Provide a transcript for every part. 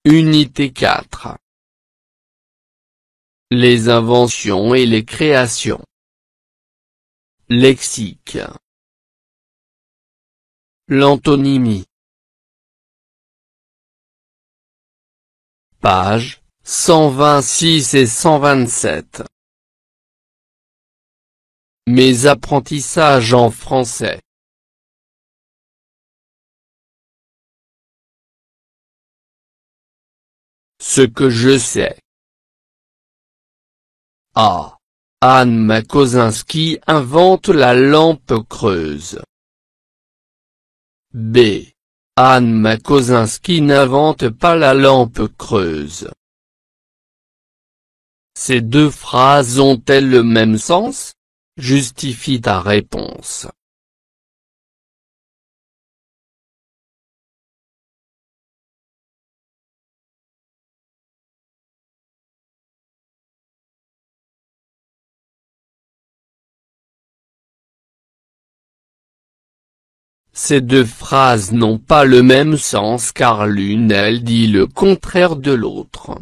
Unité 4. Les inventions et les créations. Lexique. L'antonymie. Pages 126 et 127. Mes apprentissages en français. Ce que je sais. A. Anne Makosinski invente la lampe creuse. B. Anne Makosinski n'invente pas la lampe creuse. Ces deux phrases ont-elles le même sens? Justifie ta réponse. Ces deux phrases n'ont pas le même sens car l'une elle dit le contraire de l'autre.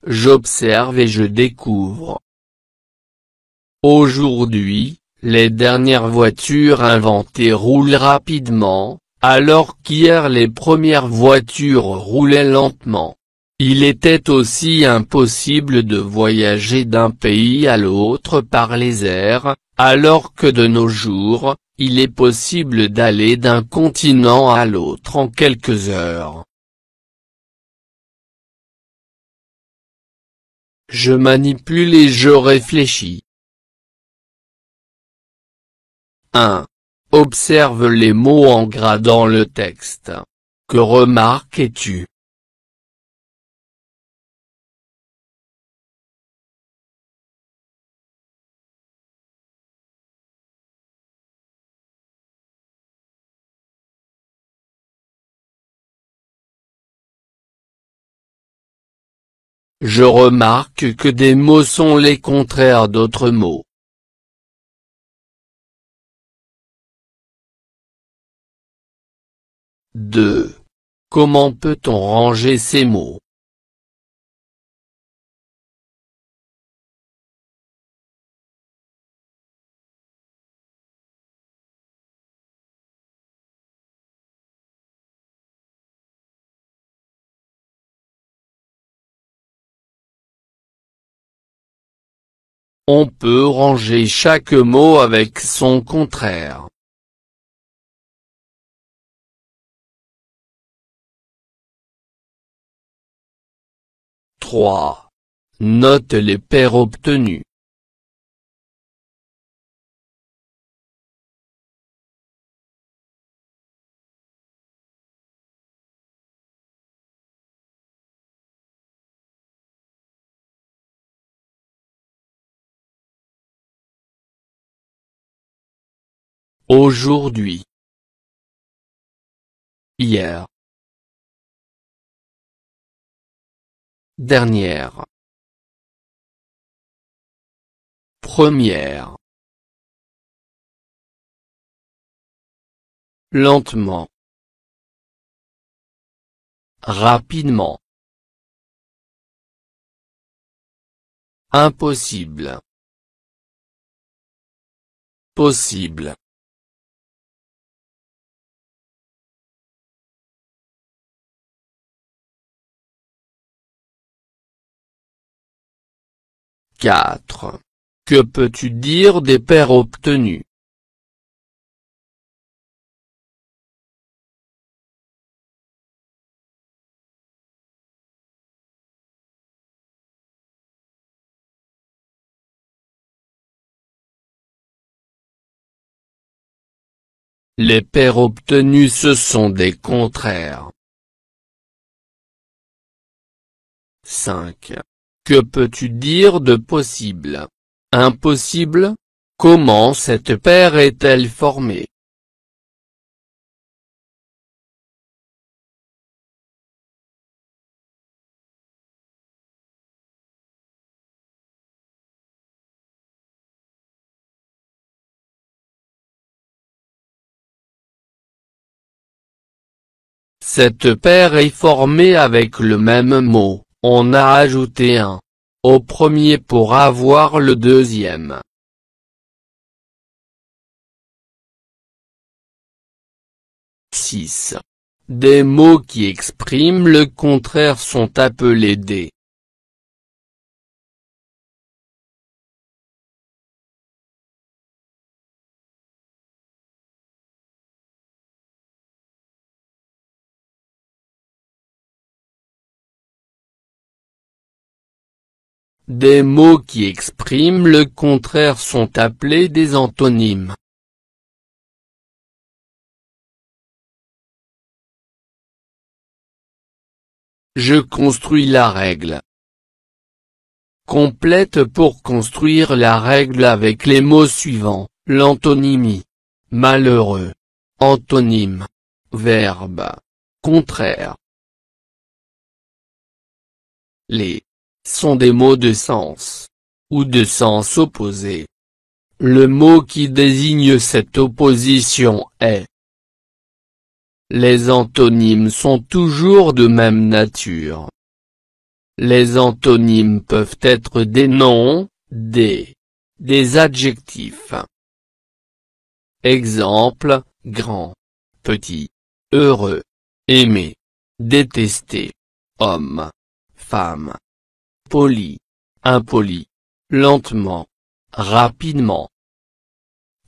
J'observe et je découvre. Aujourd'hui, les dernières voitures inventées roulent rapidement, alors qu'hier les premières voitures roulaient lentement. Il était aussi impossible de voyager d'un pays à l'autre par les airs, alors que de nos jours, il est possible d'aller d'un continent à l'autre en quelques heures. Je manipule et je réfléchis. 1. Observe les mots en gras dans le texte. Que remarques-tu? Je remarque que des mots sont les contraires d'autres mots. Deux. Comment peut-on ranger ces mots? On peut ranger chaque mot avec son contraire. Trois. Note les paires obtenues. Aujourd'hui. Hier. Dernière. Première. Lentement. Rapidement. Impossible. Possible. Quatre. Que peux-tu dire des paires obtenues? Les paires obtenues ce sont des contraires. 5. Que peux-tu dire de possible? Impossible? Comment cette paire est-elle formée? Cette paire est formée avec le même mot, on a ajouté un au premier pour avoir le deuxième. Six. Des mots qui expriment le contraire sont appelés des. Des mots qui expriment le contraire sont appelés des antonymes. Je construis la règle. Complète pour construire la règle avec les mots suivants, l'antonymie. Malheureux. Antonyme. Verbe. Contraire. Les sont des mots de sens, ou de sens opposé. Le mot qui désigne cette opposition est. Les antonymes sont toujours de même nature. Les antonymes peuvent être des noms, des adjectifs. Exemple, grand, petit, heureux, aimé, détesté, homme, femme, poli, impoli, lentement, rapidement.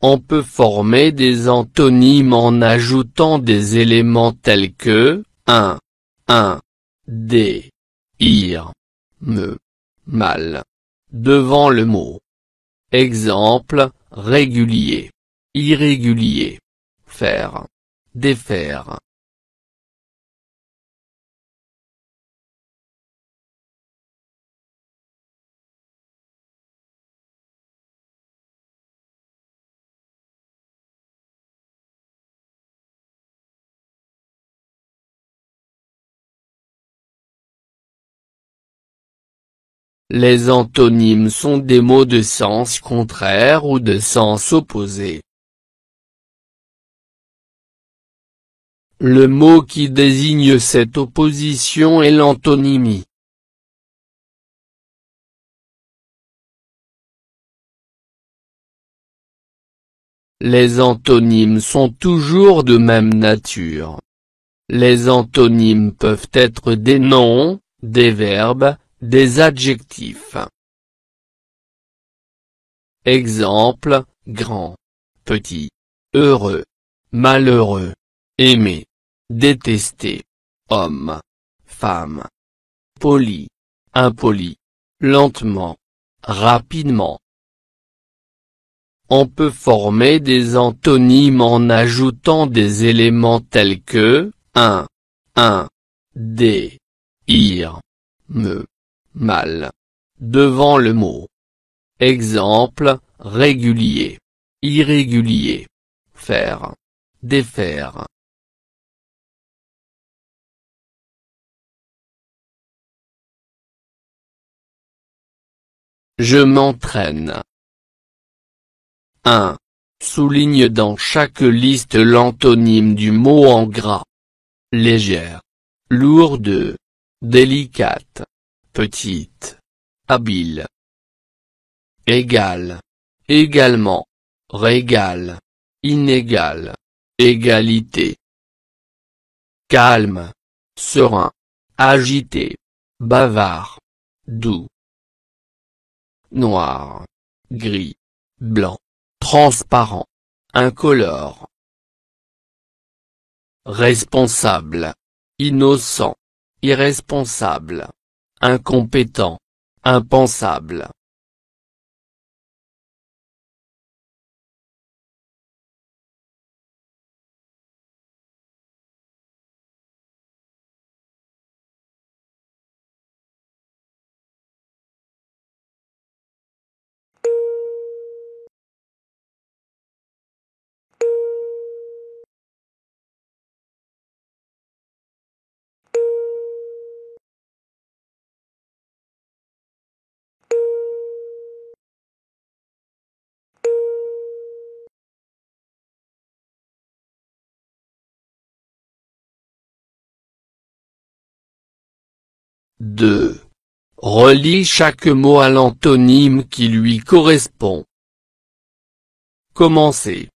On peut former des antonymes en ajoutant des éléments tels que un, des, ir, me, mal, devant le mot. Exemple, régulier, irrégulier, faire, défaire. Les antonymes sont des mots de sens contraire ou de sens opposé. Le mot qui désigne cette opposition est l'antonymie. Les antonymes sont toujours de même nature. Les antonymes peuvent être des noms, des verbes, des adjectifs. Exemple, grand, petit, heureux, malheureux, aimé, détesté, homme, femme, poli, impoli, lentement, rapidement. On peut former des antonymes en ajoutant des éléments tels que un, des, ir, me, mal, devant le mot. Exemple, régulier, irrégulier, faire, défaire. Je m'entraîne. 1. Souligne dans chaque liste l'antonyme du mot en gras. Légère, lourde, délicate, petite, habile. Égal, également, régal, inégal, égalité. Calme, serein, agité, bavard, doux. Noir, gris, blanc, transparent, incolore. Responsable, innocent, irresponsable, incompétent, impensable. 2. Relie chaque mot à l'antonyme qui lui correspond. Commencer.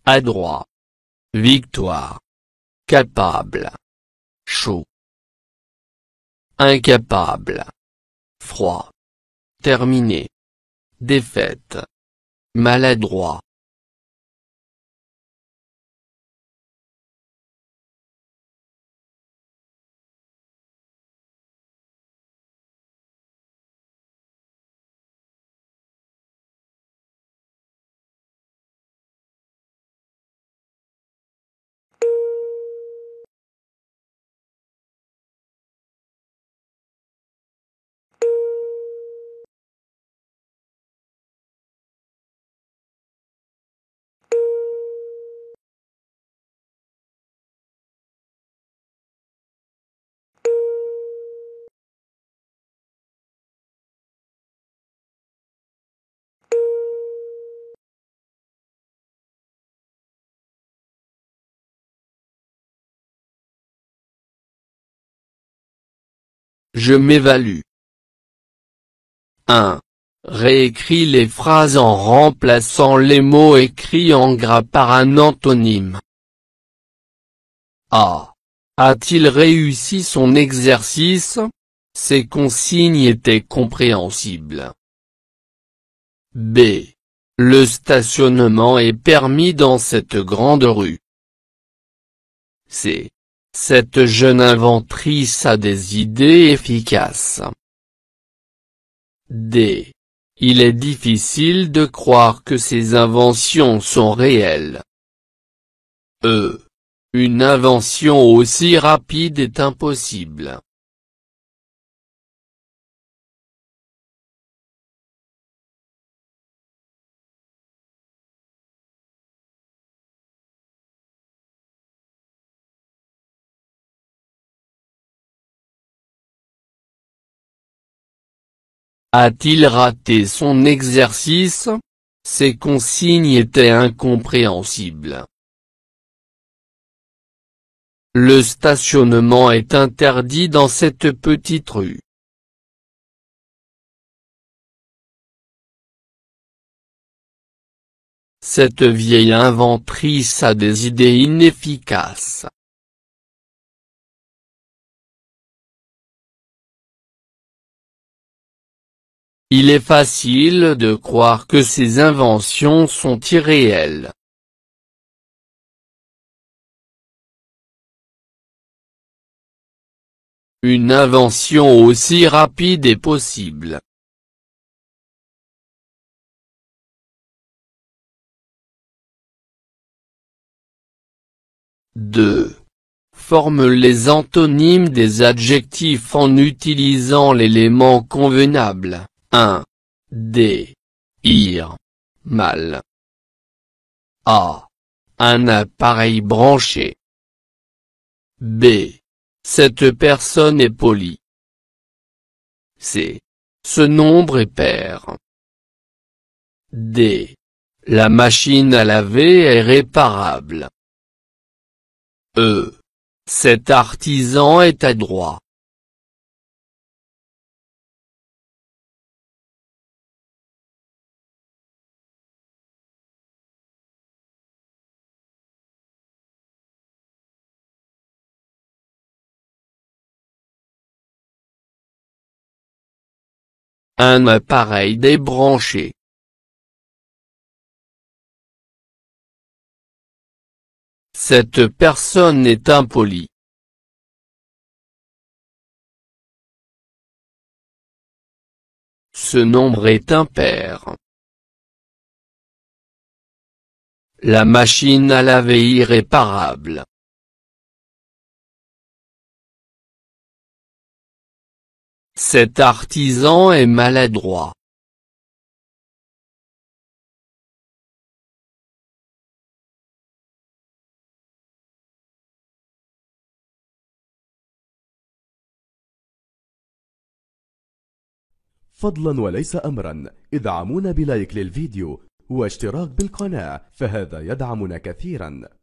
Adroit. Victoire. Capable. Chaud. Incapable. Froid. Terminé. Défaite. Maladroit. Je m'évalue. 1. Réécris les phrases en remplaçant les mots écrits en gras par un antonyme. A. A-t-il réussi son exercice? Ces consignes étaient compréhensibles. B. Le stationnement est permis dans cette grande rue. C. Cette jeune inventrice a des idées efficaces. D. Il est difficile de croire que ces inventions sont réelles. E. Une invention aussi rapide est impossible. A-t-il raté son exercice? Ces consignes étaient incompréhensibles. Le stationnement est interdit dans cette petite rue. Cette vieille inventrice a des idées inefficaces. Il est facile de croire que ces inventions sont irréelles. Une invention aussi rapide est possible. Deux. Forme les antonymes des adjectifs en utilisant l'élément convenable. 1. Dire. Mal. A. Un appareil branché. B. Cette personne est polie. C. Ce nombre est pair. D. La machine à laver est réparable. E. Cet artisan est adroit. Un appareil débranché. Cette personne est impolie. Ce nombre est impair. La machine à laver irréparable. Cet artisan est maladroit. فضلا وليس أمرا ادعمونا بلايك للفيديو واشتراك بالقناة، فهذا يدعمنا كثيرا.